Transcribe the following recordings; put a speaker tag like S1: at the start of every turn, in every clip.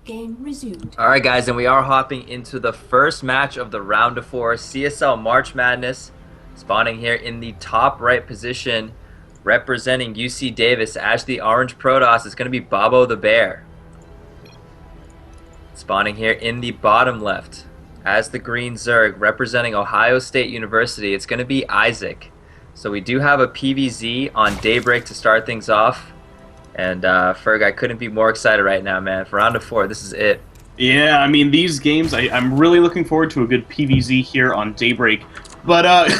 S1: Game resumed.
S2: All right, guys, and we are hopping into the first match of the round of four CSL March Madness. Spawning here in the top right position, representing UC Davis as the Orange Protoss is going to be Bobo the Bear. Spawning here in the bottom left, as the Green Zerg, representing Ohio State University, it's going to be Isaac. So we do have a PVZ on Daybreak to start things off. And Ferg, I couldn't be more excited right now, man. For round of four, this is it.
S3: Yeah, I mean, these games, I'm really looking forward to a good PVZ here on Daybreak. But,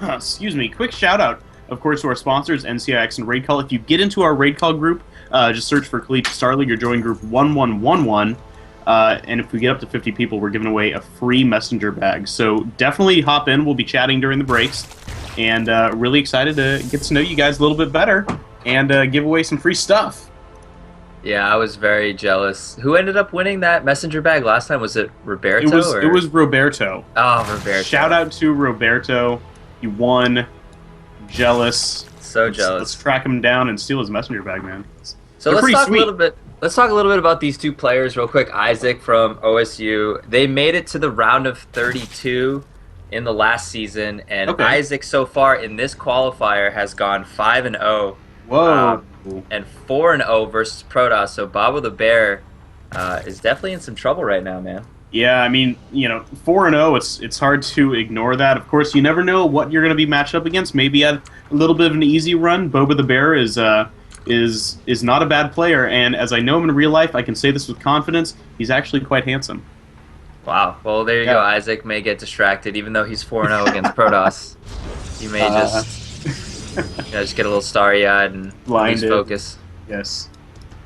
S3: excuse me, quick shout-out, of course, to our sponsors, NCIX and Raid Call. If you get into our Raid Call group, just search for Collegiate Star League or join group 1111. And if we get up to 50 people, we're giving away a free messenger bag. So definitely hop in. We'll be chatting during the breaks. And really excited to get to know you guys a little bit better and give away some free stuff.
S2: Yeah, I was very jealous. Who ended up winning that messenger bag last time? Was it Roberto?
S3: It was Roberto.
S2: Oh, Roberto.
S3: Shout out to Roberto. He won. Jealous.
S2: So jealous.
S3: Let's track him down and steal his messenger bag, man.
S2: So let's talk a little bit. Let's talk a little bit about these two players real quick. Isaac from OSU. They made it to the round of 32 in the last season, and
S3: okay.
S2: Isaac so far in this qualifier has gone 5-0.
S3: Whoa.
S2: And 4-0 versus Protoss. So Bobo the Bear is definitely in some trouble right now, man.
S3: Yeah, I mean, 4-0. It's hard to ignore that. Of course, you never know what you're going to be matched up against. Maybe at a little bit of an easy run. Bobo the Bear is not a bad player, and as I know him in real life, I can say this with confidence. He's actually quite handsome.
S2: Wow. Well, there you go. Isaac may get distracted, even though he's 4-0 against Protoss. He may just get a little starry-eyed and lose focus.
S3: Yes.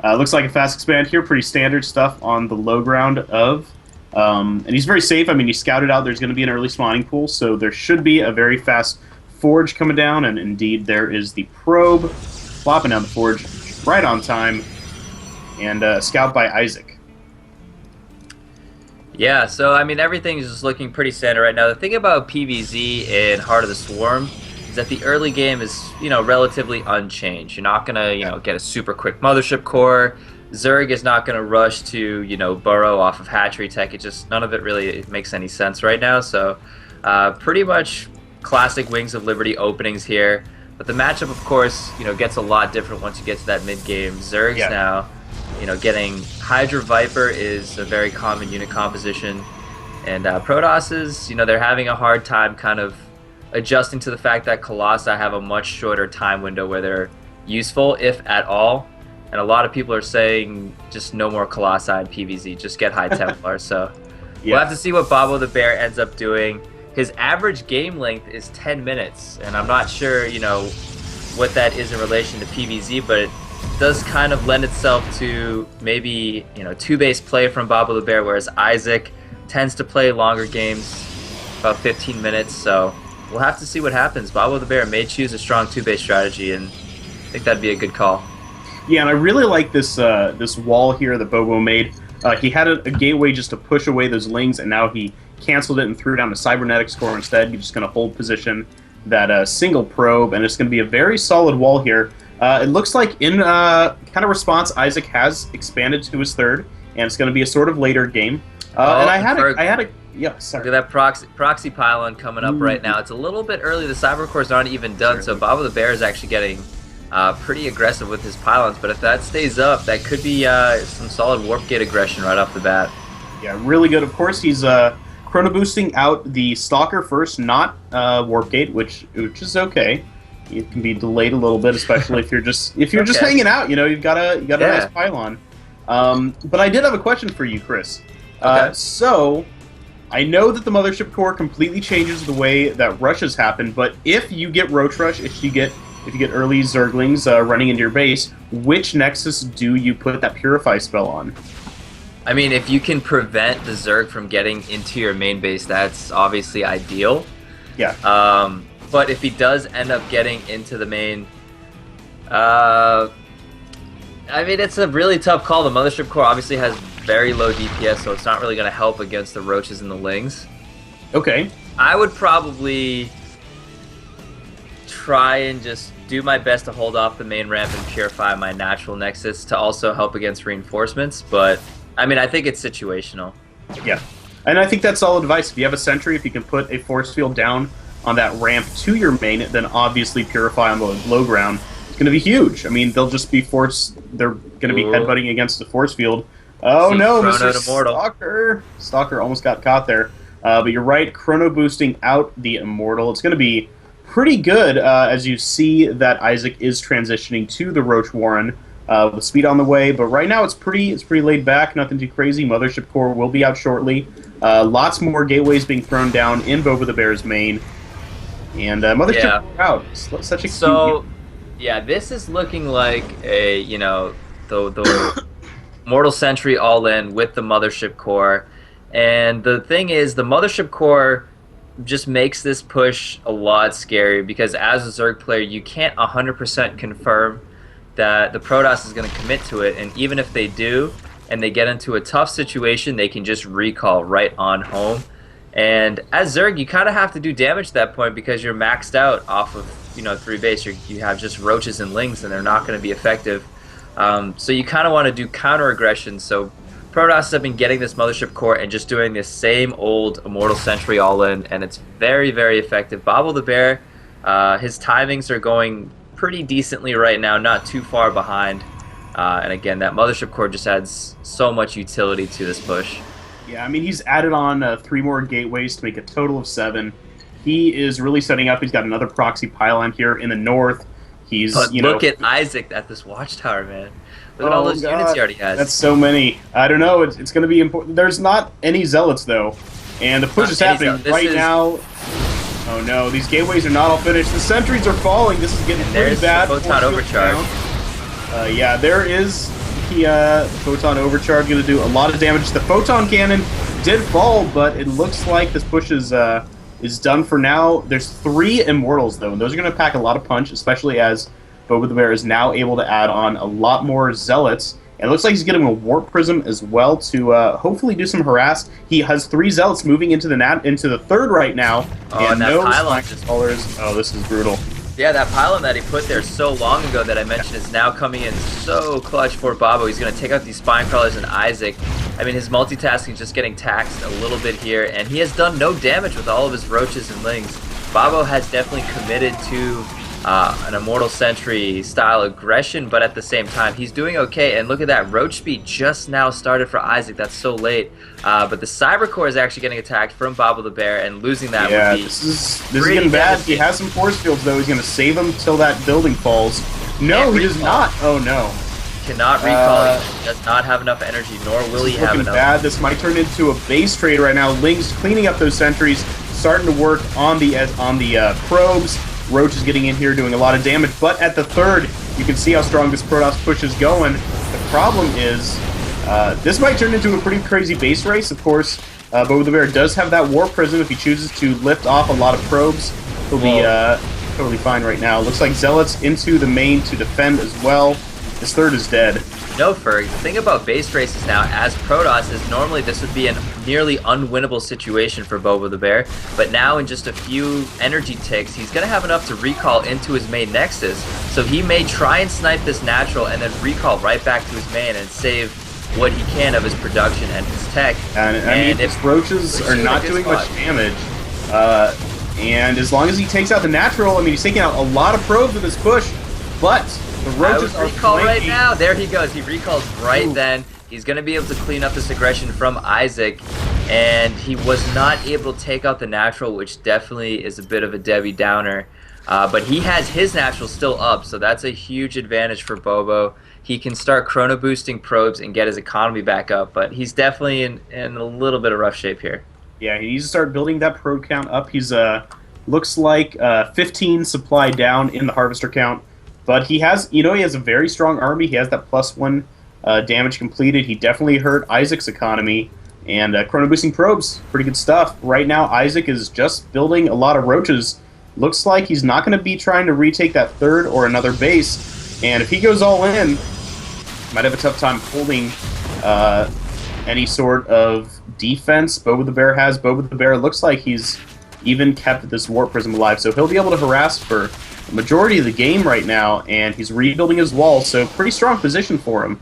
S3: Looks like a fast expand here. Pretty standard stuff on the low ground of. And he's very safe. I mean, he scouted out there's going to be an early spawning pool, so there should be a very fast forge coming down, and indeed there is the probe flopping down the forge right on time, and scout by Isaac.
S2: Yeah, so I mean, everything's just looking pretty standard right now. The thing about PVZ in Heart of the Swarm is that the early game is, relatively unchanged. You're not gonna, get a super quick mothership core. Zerg is not gonna rush to, burrow off of hatchery tech. None of it really makes any sense right now. So, pretty much classic Wings of Liberty openings here. But the matchup, of course, gets a lot different once you get to that mid game. Zerg's now, getting Hydra Viper is a very common unit composition, and Protoss is, they're having a hard time kind of adjusting to the fact that Colossi have a much shorter time window where they're useful, if at all. And a lot of people are saying just no more Colossi in PVZ, just get High Templar. So we'll have to see what Bobo the Bear ends up doing. His average game length is 10 minutes, and I'm not sure, what that is in relation to PVZ, but it does kind of lend itself to maybe, two-base play from Bobo the Bear, whereas Isaac tends to play longer games, about 15 minutes, so we'll have to see what happens. Bobo the Bear may choose a strong two-base strategy, and I think that'd be a good call.
S3: Yeah, and I really like this this wall here that Bobo made. He had a gateway just to push away those lings, and now he canceled it and threw down a cybernetics core instead. You're just going to hold position that single probe, and it's going to be a very solid wall here. It looks like in kind of response, Isaac has expanded to his third, and it's going to be a sort of later game. And I had a yeah, sorry.
S2: Look at that proxy pylon coming up right now. It's a little bit early. The cyber core's not even done, so Bobo the Bear is actually getting pretty aggressive with his pylons. But if that stays up, that could be some solid warp gate aggression right off the bat.
S3: Yeah, really good. Of course, he's chrono boosting out the Stalker first, not warp gate, which is okay. It can be delayed a little bit, especially if you're just hanging out. You've got a nice pylon. But I did have a question for you, Chris. So I know that the mothership core completely changes the way that rushes happen, but if you get roach rush, if you get early Zerglings running into your base, which Nexus do you put that Purify spell on?
S2: I mean, if you can prevent the Zerg from getting into your main base, that's obviously ideal.
S3: Yeah.
S2: But if he does end up getting into the main, I mean, it's a really tough call. The mothership core obviously has very low DPS, so it's not really going to help against the roaches and the lings.
S3: Okay.
S2: I would probably try and just do my best to hold off the main ramp and purify my natural nexus to also help against reinforcements, but I mean, I think it's situational.
S3: Yeah. And I think that's solid advice. If you have a sentry, if you can put a force field down on that ramp to your main, then obviously Purify on the low ground is going to be huge. I mean, they'll just be they're going to be headbutting against the force field. Oh no, Mr. Stalker! Stalker almost got caught there. But you're right, chrono boosting out the Immortal. It's going to be pretty good as you see that Isaac is transitioning to the Roach Warren with speed on the way. But right now it's pretty laid back, nothing too crazy. Mothership Core will be out shortly. Lots more gateways being thrown down in Boba the Bear's main. And Mothership Core out. Such a cute
S2: yeah, this is looking like a, you know, the Mortal Sentry all in with the Mothership Core. And the thing is, the Mothership Core just makes this push a lot scarier because as a Zerg player, you can't 100% confirm that the Protoss is going to commit to it. And even if they do, and they get into a tough situation, they can just recall right on home. And as Zerg, you kind of have to do damage at that point because you're maxed out off of, you know, 3 base. You have just roaches and lings, and they're not going to be effective. So you kind of want to do counter aggression. So Protoss have been getting this Mothership Core and just doing this same old Immortal Sentry all in, and it's very, very effective. Bobble the Bear, his timings are going pretty decently right now, not too far behind. And again, that Mothership Core just adds so much utility to this push.
S3: Yeah, I mean, he's added on 3 more gateways to make a total of 7. He is really setting up. He's got another proxy pylon here in the north.
S2: But look at Isaac at this watchtower, man. Look at all those units he already has.
S3: That's so many. I don't know. It's going to be important. There's not any zealots, though. And the push is happening right now. Oh, no. These gateways are not all finished. The sentries are falling. This is getting pretty bad.
S2: The Photon Overcharge.
S3: Yeah, there is the Photon Overcharge going to do a lot of damage. The Photon Cannon did fall, but it looks like this push is done for now. There's 3 Immortals, though, and those are going to pack a lot of punch, especially as Boba the Bear is now able to add on a lot more Zealots. And it looks like he's getting a Warp Prism as well to hopefully do some harass. He has 3 Zealots moving into the 3rd right now.
S2: Oh, and that pylon just...
S3: Oh, this is brutal.
S2: Yeah, that pylon that he put there so long ago that I mentioned is now coming in so clutch for Bobo. He's going to take out these Spine Crawlers and Isaac. I mean, his multitasking is just getting taxed a little bit here, and he has done no damage with all of his roaches and lings. Bobo has definitely committed to an Immortal Sentry style aggression, but at the same time, he's doing okay. And look at that, Roach Speed just now started for Isaac. That's so late. But the Cyber Core is actually getting attacked from Bobo the Bear, and losing that would be
S3: this is getting bad. He has some force fields, though. He's going to save them till that building falls. No, he does not. Oh, no.
S2: Cannot recall. He does not have enough energy, nor will he have enough.
S3: Bad. This might turn into a base trade right now. Ling's cleaning up those sentries, starting to work on the probes. Roach is getting in here, doing a lot of damage, but at the 3rd, you can see how strong this Protoss push is going. The problem is, this might turn into a pretty crazy base race, of course. Boba the Bear does have that Warp Prism if he chooses to lift off a lot of probes. He'll be totally fine right now. Looks like Zealots into the main to defend as well. This 3rd is dead.
S2: No, Ferg. The thing about base races now, as Protoss, is normally this would be a nearly unwinnable situation for Boba the Bear, but now in just a few energy ticks, he's going to have enough to recall into his main Nexus, so he may try and snipe this natural and then recall right back to his main and save what he can of his production and his tech.
S3: And I mean, if roaches are not doing much damage, and as long as he takes out the natural, I mean, he's taking out a lot of probes with this push, but the roaches are
S2: recall right now. There he goes. He recalls right then. He's going to be able to clean up this aggression from Isaac, and he was not able to take out the natural, which definitely is a bit of a Debbie Downer. But he has his natural still up, so that's a huge advantage for Bobo. He can start chrono boosting probes and get his economy back up, but he's definitely in a little bit of rough shape here.
S3: Yeah, he needs to start building that probe count up. He's looks like 15 supply down in the harvester count. But he has, he has a very strong army. He has that +1 damage completed. He definitely hurt Isaac's economy. And chrono boosting probes, pretty good stuff. Right now, Isaac is just building a lot of roaches. Looks like he's not going to be trying to retake that 3rd or another base. And if he goes all in, might have a tough time holding any sort of defense. Boba the Bear has. Boba the Bear looks like he's even kept this Warp Prism alive. So he'll be able to harass for the majority of the game right now, and he's rebuilding his wall, so pretty strong position for him.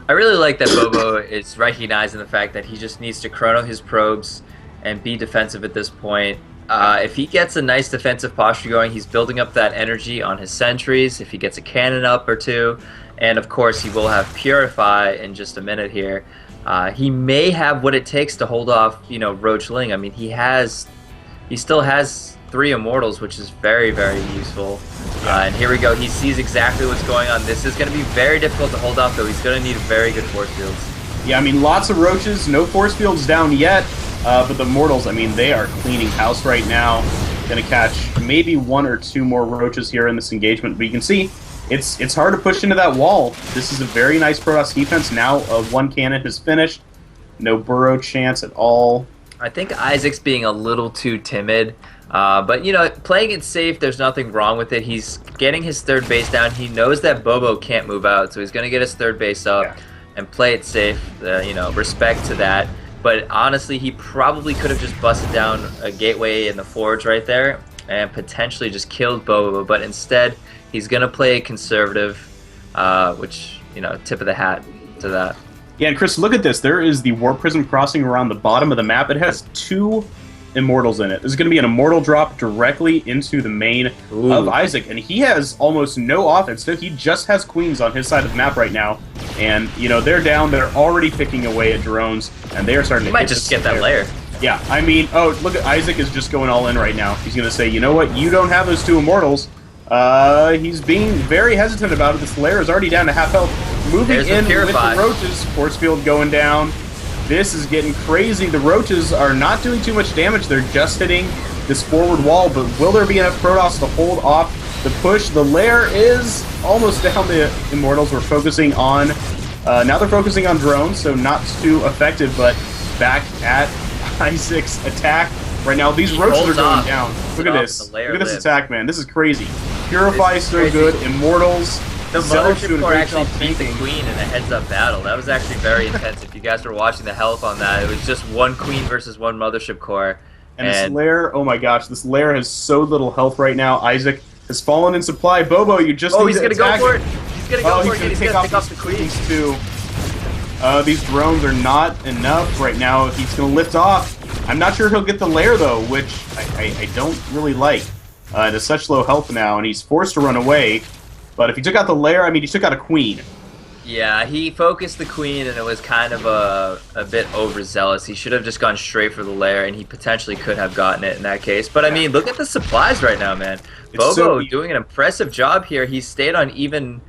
S2: I really like that Bobo is recognizing the fact that he just needs to chrono his probes and be defensive at this point. If he gets a nice defensive posture going, he's building up that energy on his sentries. If he gets a cannon up or two, and of course he will have Purify in just a minute here. He may have what it takes to hold off, Roach Ling. I mean, he still has 3 Immortals, which is very, very useful. And here we go. He sees exactly what's going on. This is going to be very difficult to hold off, though. He's going to need very good force fields.
S3: Yeah, I mean, lots of Roaches, no force fields down yet, but the Immortals, I mean, they are cleaning house right now. Going to catch maybe 1 or 2 more Roaches here in this engagement, but you can see it's hard to push into that wall. This is a very nice Protoss defense. Now 1 cannon has finished. No burrow chance at all.
S2: I think Isaac's being a little too timid. But, playing it safe, there's nothing wrong with it. He's getting his 3rd base down. He knows that Bobo can't move out, so he's going to get his 3rd base up and play it safe. Respect to that. But honestly, he probably could have just busted down a gateway in the forge right there and potentially just killed Bobo. But instead, he's going to play conservative, which, tip of the hat to that.
S3: Yeah, and Chris, look at this. There is the Warp Prism crossing around the bottom of the map. It has 2 Immortals in it. This is going to be an Immortal drop directly into the main of Isaac, and he has almost no offense. So he just has Queens on his side of the map right now, and they're down. They're already picking away at drones, and they are starting to.
S2: Might just get that layer.
S3: Yeah, I mean, look at Isaac is just going all in right now. He's going to say, you know what? You don't have those 2 Immortals. He's being very hesitant about it. This layer is already down to half health. Moving in with the Roaches, force field going down. This is getting crazy. The Roaches are not doing too much damage. They're just hitting this forward wall, but will there be enough Protoss to hold off the push? The lair is almost down. The Immortals were focusing on... now they're focusing on drones, so not too effective, but back at Isaac's attack. Right now, these Roaches are going down. Look at this. Look at this attack, man. This is crazy. Purify is so good. Immortals...
S2: The Mothership Core actually beat the Queen in a heads-up battle. That was actually very intense. If you guys were watching the health on that, it was just 1 Queen versus 1 Mothership Core.
S3: And this lair, oh my gosh, this lair has so little health right now. Isaac has fallen in supply. Bobo, you just need to
S2: he's going to go for it. He's going to go for it.
S3: He's going to take off the Queens too. These drones are not enough right now. He's going to lift off. I'm not sure he'll get the lair, though, which I don't really like. It has such low health now, and he's forced to run away. But if he took out the lair, I mean, he took out a Queen.
S2: Yeah, he focused the Queen, and it was kind of a bit overzealous. He should have just gone straight for the lair, and he potentially could have gotten it in that case. But, I mean, look at the supplies right now, man. Bobo doing an impressive job here. He stayed on even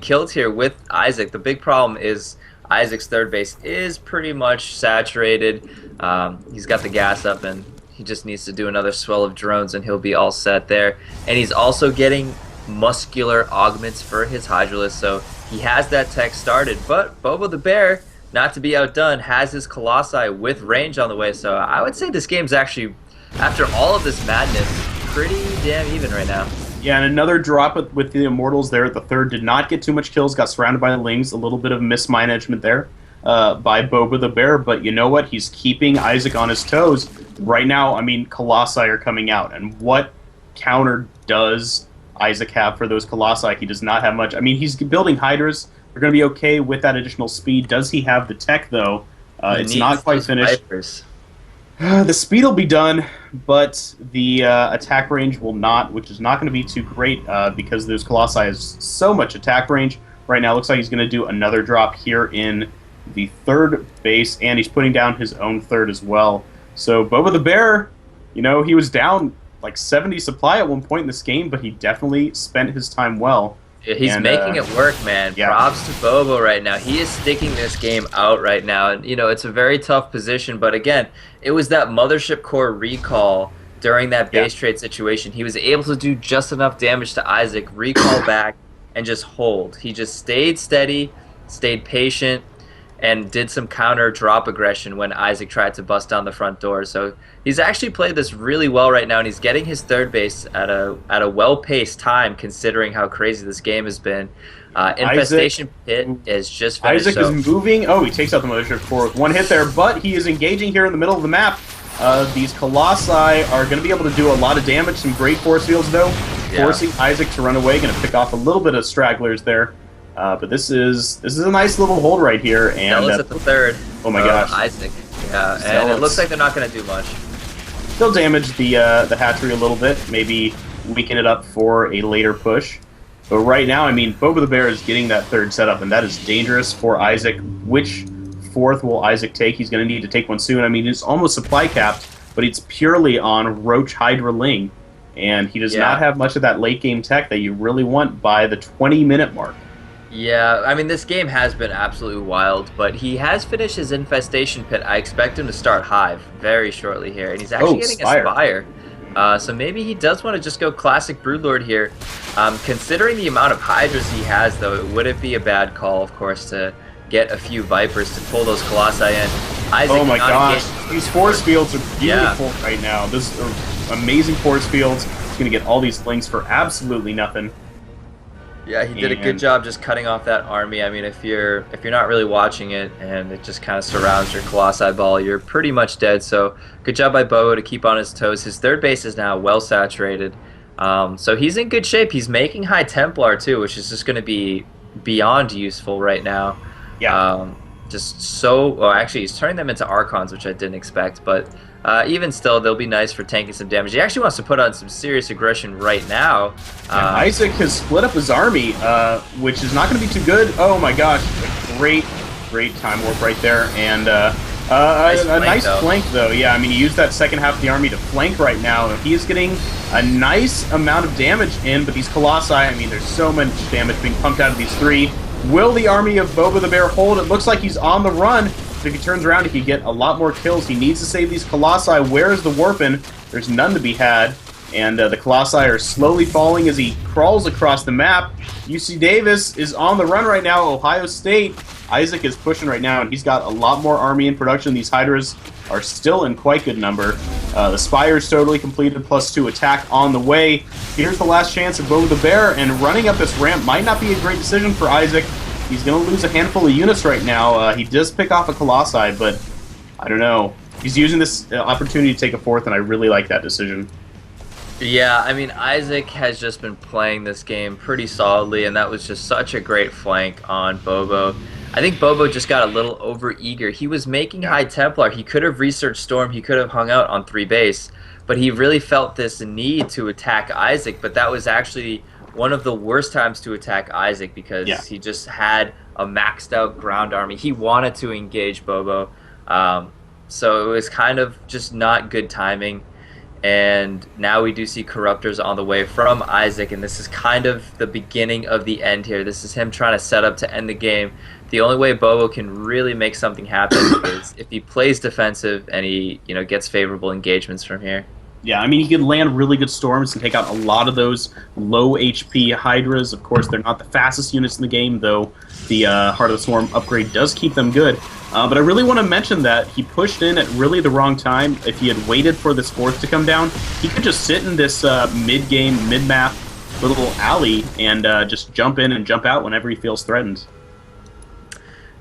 S2: kills here with Isaac. The big problem is Isaac's 3rd base is pretty much saturated. He's got the gas up, and he just needs to do another swell of drones, and he'll be all set there. And he's also getting muscular augments for his Hydralisk, so he has that tech started. But Bobo the Bear, not to be outdone, has his Colossi with range on the way, so I would say this game's actually, after all of this madness, pretty damn even right now.
S3: Yeah, and another drop with the Immortals there at the 3rd. Did not get too much kills, got surrounded by the Lings. A little bit of mismanagement there by Bobo the Bear, but you know what? He's keeping Isaac on his toes. Right now, I mean, Colossi are coming out, and what counter does Isaac have for those Colossi? He does not have much. I mean, he's building Hydras. They're going to be okay with that additional speed. Does he have the tech, though? It's not quite finished. The speed will be done, but the attack range will not, which is not going to be too great because those Colossi has so much attack range. Right now, it looks like he's going to do another drop here in the 3rd base, and he's putting down his own 3rd as well. So Bobo the Bear, he was down like 70 supply at one point in this game, but he definitely spent his time well.
S2: Yeah, he's making it work, man. Yeah. Props to Bobo right now. He is sticking this game out right now, and it's a very tough position, but again, it was that Mothership Core recall during that base trade situation. He was able to do just enough damage to Isaac, recall back, and just hold. He just stayed steady, stayed patient, and did some counter drop aggression when Isaac tried to bust down the front door. So he's actually played this really well right now, and he's getting his 3rd base at a well-paced time considering how crazy this game has been. Infestation Pit is just finished.
S3: Isaac is moving. Oh, he takes out the Mothership Core with 1 hit there, but he is engaging here in the middle of the map. These Colossi are going to be able to do a lot of damage. Some great force fields, though. Forcing Isaac to run away. Going to pick off a little bit of stragglers there. But this is a nice little hold right here, and
S2: Zealous at the third.
S3: oh my gosh,
S2: Isaac. Yeah, and
S3: Zealots.
S2: it looks like they're not going to do much.
S3: They'll damage the hatchery a little bit, maybe weaken it up for a later push. But right now, I mean, Boba the Bear is getting that third setup, and that is dangerous for Isaac. Which fourth will Isaac take? He's going to need to take one soon. I mean, it's almost supply capped, but it's purely on Roach Hydra Ling, and he does not have much of that late game tech that you really want by the 20-minute mark.
S2: Yeah, I mean, this game has been absolutely wild, but he has finished his Infestation Pit. I expect him to start Hive very shortly here, and he's actually getting a Spire. So maybe he does want to just go classic Broodlord here. Considering the amount of Hydras he has, though, it wouldn't be a bad call, of course, to get a few Vipers to pull those Colossi in. Isaac,
S3: oh my gosh, these force fields are beautiful right now. Those are amazing force fields. He's going to get all these Lings for absolutely nothing.
S2: Yeah, he did a good job just cutting off that army. I mean, if you're not really watching it and it just kind of surrounds your Colossi ball, you're pretty much dead. So good job by Bobo to keep on his toes. His third base is now well saturated. So he's in good shape. He's making High Templar too, which is just going to be beyond useful right now.
S3: Yeah.
S2: Just so, well, actually, he's turning them into Archons, which I didn't expect, but even still, they'll be nice for tanking some damage. He actually wants to put on some serious aggression right now.
S3: Isaac has split up his army, which is not going to be too good. Oh my gosh, great time warp right there, and a nice flank though. Yeah, I mean, he used that second half of the army to flank right now, and he is getting a nice amount of damage in, but these Colossi, I mean, there's so much damage being pumped out of these three. Will the army of Boba the Bear hold? It looks like he's on the run. So if he turns around, he can get a lot more kills. He needs to save these Colossi. Where is the Warpin? There's none to be had. And the Colossi are slowly falling as he crawls across the map. UC Davis is on the run right now. Ohio State. Isaac is pushing right now, and he's got a lot more army in production. These Hydras are still in quite good number. The Spire is totally completed, +2 attack on the way. Here's the last chance of Boba the Bear, and running up this ramp might not be a great decision for Isaac. He's going to lose a handful of units right now. He does pick off a Colossi, but I don't know. He's using this opportunity to take a fourth, and I really like that decision.
S2: Yeah, I mean, Isaac has just been playing this game pretty solidly, and that was just such a great flank on Bobo. I think Bobo just got a little over-eager. He was making High Templar. He could have researched Storm. He could have hung out on 3 base, but he really felt this need to attack Isaac, but that was actually one of the worst times to attack Isaac because he just had a maxed out ground army. He wanted to engage Bobo, so it was kind of just not good timing. And now we do see Corruptors on the way from Isaac, and this is kind of the beginning of the end here. This is him trying to set up to end the game. The only way Bobo can really make something happen is if he plays defensive and he gets favorable engagements from here.
S3: Yeah, I mean, he can land really good storms and take out a lot of those low HP Hydras. Of course, they're not the fastest units in the game, though the Heart of the Swarm upgrade does keep them good. But I really want to mention that he pushed in at really the wrong time. If he had waited for this fourth to come down, he could just sit in this mid-game, mid-map little alley and just jump in and jump out whenever he feels threatened.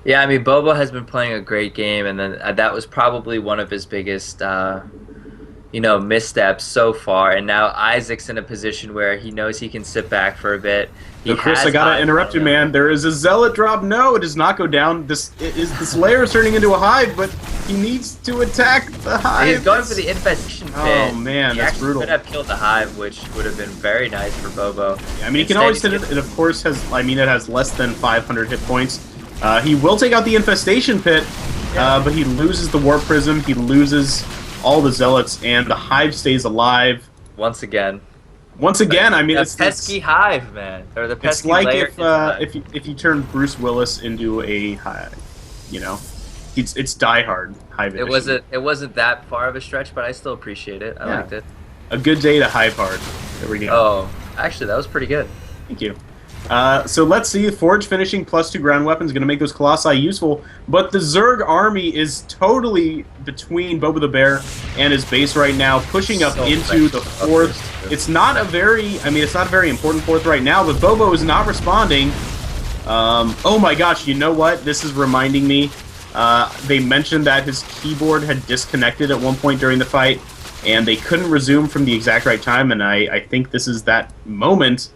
S2: Yeah, I mean, Bobo has been playing a great game, and then that was probably one of his biggest missteps so far, and now Isaac's in a position where he knows he can sit back for a bit.
S3: So Chris, I gotta interrupt you, man. There is a Zealot drop. No, it does not go down. This layer is turning into a hive, but he needs to attack the hive.
S2: He's going for the infestation pit.
S3: Oh man, that's brutal.
S2: He could have killed the hive, which would have been very nice for Bobo.
S3: Yeah, I mean, he can always hit it. It of course has. I mean, it has less than 500 hit points. He will take out the infestation pit, but he loses the warp prism. He loses all the Zealots, and the hive stays alive
S2: once again.
S3: I mean, it's
S2: pesky hive, man, or the pesky layer.
S3: It's like if you turn Bruce Willis into a hive, it's Die Hard hive.
S2: It wasn't that far of a stretch, but I still appreciate it. I liked it.
S3: A good day to hive hard. There we go.
S2: Oh, actually, that was pretty good.
S3: Thank you. So let's see, Forge finishing +2 ground weapons going to make those Colossi useful, but the Zerg army is totally between Boba the Bear and his base right now, pushing up into the fourth. It's not a very important fourth right now, but Bobo is not responding. Oh my gosh, you know what? This is reminding me. They mentioned that his keyboard had disconnected at one point during the fight, and they couldn't resume from the exact right time, and I think this is that moment.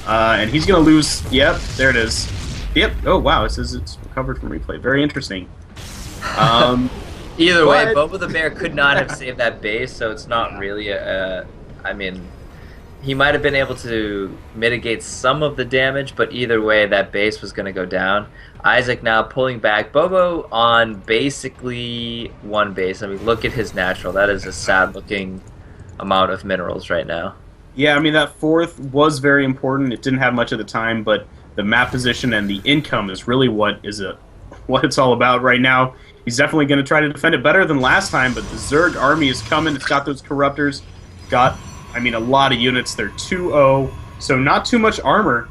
S3: And he's going to lose. Yep, there it is. Yep. Oh wow, it says it's recovered from replay. Very interesting. Um,
S2: Either way,
S3: but
S2: Bobo the Bear could not have saved that base, so it's not really I mean, he might have been able to mitigate some of the damage, but either way, that base was going to go down. Isaac now pulling back. Bobo on basically one base. I mean, look at his natural. That is a sad-looking amount of minerals right now.
S3: yeah, I mean that fourth was very important. It didn't have much of the time, but the map position and the income is really what it's all about right now. He's definitely going to try to defend it better than last time, but the Zerg army is coming. It's got those corruptors. Got, I mean, a lot of units. They're 2-0, so not too much armor,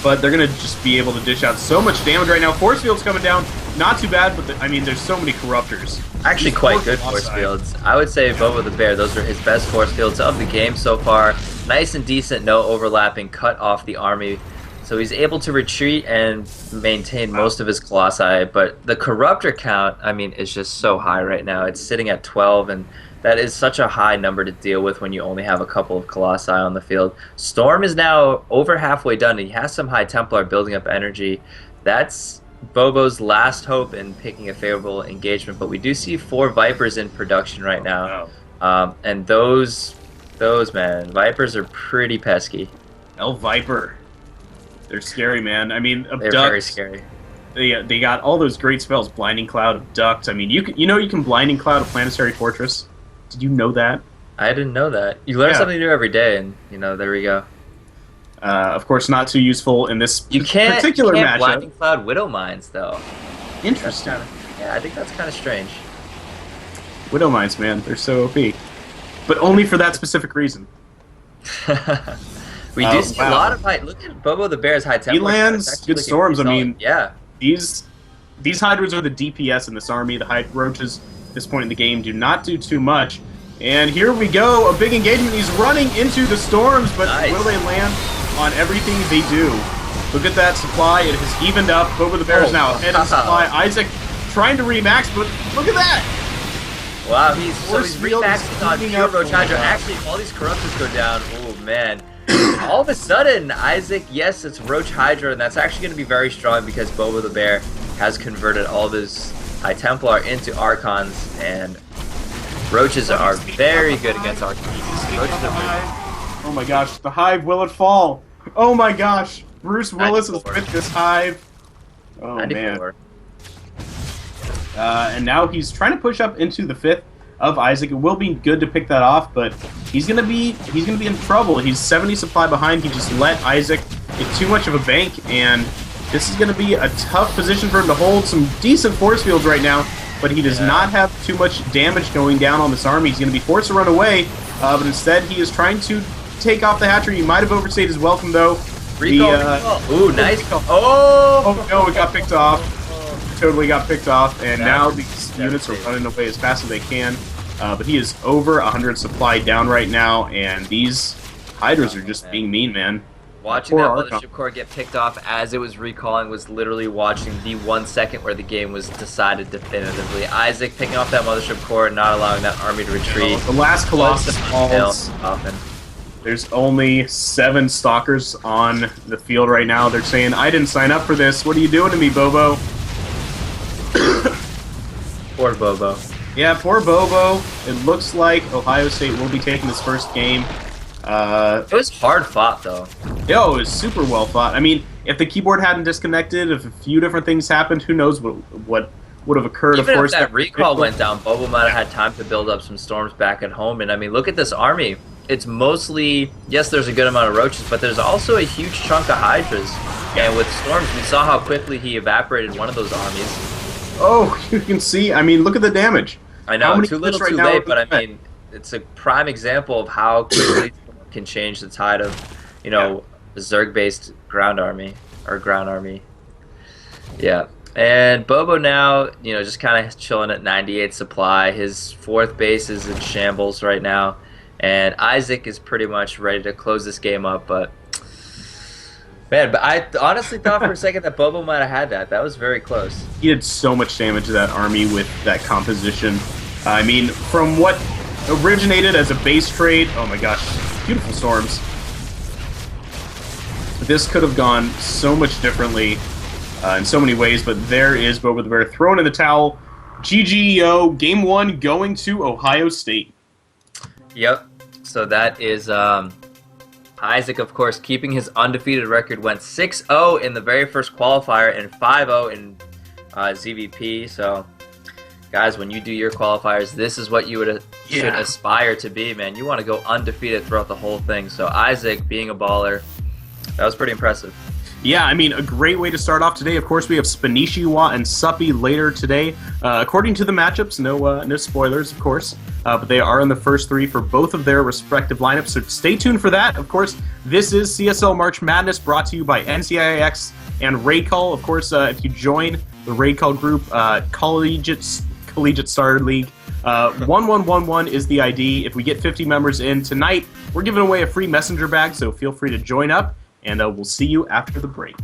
S3: but they're going to just be able to dish out so much damage right now. Force field's coming down. Not too bad, but I mean, there's so many corruptors.
S2: Actually, quite good force fields. I would say Bobo the Bear, those are his best force fields of the game so far. Nice and decent, no overlapping, cut off the army. So he's able to retreat and maintain most of his Colossi, but the Corruptor count, I mean, is just so high right now. It's sitting at 12, and that is such a high number to deal with when you only have a couple of Colossi on the field. Storm is now over halfway done. He has some High Templar building up energy. That's Bobo's last hope in picking a favorable engagement, but we do see 4 Vipers in production right now. And those, man, Vipers are pretty pesky.
S3: El Viper. They're scary, man. I mean, Abduct.
S2: They're very scary.
S3: They got all those great spells. Blinding Cloud, Abduct. I mean, you can Blinding Cloud a Planetary Fortress. Did you know that?
S2: I didn't know that. You learn something new every day, and there we go.
S3: Of course, not too useful in this
S2: particular
S3: matchup.
S2: Blinding Cloud Widow Mines, though.
S3: Interesting.
S2: Yeah, I think that's kind of strange.
S3: Widow Mines, man, they're so OP. But only for that specific reason.
S2: We do see a lot of high. Look at Bobo the Bear's High Templar.
S3: He lands good storms. I mean,
S2: yeah.
S3: These Hydras are the DPS in this army. The Hydra Roaches at this point in the game do not do too much. And here we go, a big engagement. He's running into the storms, but will they land on everything they do? Look at that supply. It has evened up. Bobo the Bear is now ahead in supply. Isaac trying to remax, but look at that.
S2: Wow, he's remaxing on pure Roach Hydra. Actually, if all these corruptors go down, oh man. All of a sudden, Isaac, yes, it's Roach Hydra, and that's actually going to be very strong because Bobo the Bear has converted all of his High Templar into Archons, and Roaches are very good against Archons.
S3: Oh my gosh, the Hive, will it fall? Oh my gosh, Bruce Willis is with this Hive. Oh 94. Man. And now he's trying to push up into the 5th of Isaac. It will be good to pick that off, but he's gonna be in trouble. He's 70 supply behind. He just let Isaac get too much of a bank, and this is gonna be a tough position for him to hold. Some decent force fields right now, but he does not have too much damage going down on this army. He's gonna be forced to run away, but instead he is trying to take off the hatchery. He might have overstayed his welcome though.
S2: Recall. Ooh, nice.
S3: Oh no, it got picked off. Totally got picked off, and now these units are running away as fast as they can. But he is over 100 supply down right now, and these Hydras are just being mean, man.
S2: Watching that Mothership Core get picked off as it was recalling was literally watching the 1 second where the game was decided definitively. Isaac picking off that Mothership Core and not allowing that army to retreat.
S3: The last Colossus falls. There's only 7 Stalkers on the field right now. They're saying, I didn't sign up for this. What are you doing to me, Bobo?
S2: Poor Bobo.
S3: Yeah, poor Bobo. It looks like Ohio State will be taking this first game.
S2: It was hard fought, though.
S3: Yo, it was super well fought. I mean, if the keyboard hadn't disconnected, if a few different things happened, who knows what would have occurred.
S2: Even
S3: of course,
S2: if that recall went down, Bobo might have had time to build up some storms back at home. And I mean, look at this army. It's mostly, yes, there's a good amount of roaches, but there's also a huge chunk of Hydras. And with storms, we saw how quickly he evaporated one of those armies.
S3: Oh, you can see. I mean, look at the damage.
S2: I know, too little, too late, but I mean, it's a prime example of how quickly can change the tide of, the Zerg-based ground army. Yeah. And Bobo now, just kind of chilling at 98 supply. His 4th base is in shambles right now. And Isaac is pretty much ready to close this game up, but... Man, but I honestly thought for a second that Bobo might have had that. That was very close.
S3: He did so much damage to that army with that composition. I mean, from what originated as a base trade, oh my gosh, beautiful storms. This could have gone so much differently in so many ways, but there is Boba the Bear throwing in the towel. GGO, Game 1 going to Ohio State.
S2: Yep. So that is Isaac, of course, keeping his undefeated record, went 6-0 in the very first qualifier and 5-0 in ZVP. So, guys, when you do your qualifiers, this is what you should aspire to be, man. You want to go undefeated throughout the whole thing. So Isaac, being a baller, that was pretty impressive.
S3: Yeah, I mean, a great way to start off today. Of course, we have Spanishiwa and Suppy later today. According to the matchups, no spoilers, of course, but they are in the first three for both of their respective lineups, so stay tuned for that. Of course, this is CSL March Madness, brought to you by NCIX and Raycall. Of course, if you join the Raycall group, Collegiate Starter League, 1111 is the ID. If we get 50 members in tonight, we're giving away a free messenger bag, so feel free to join up. And we'll see you after the break.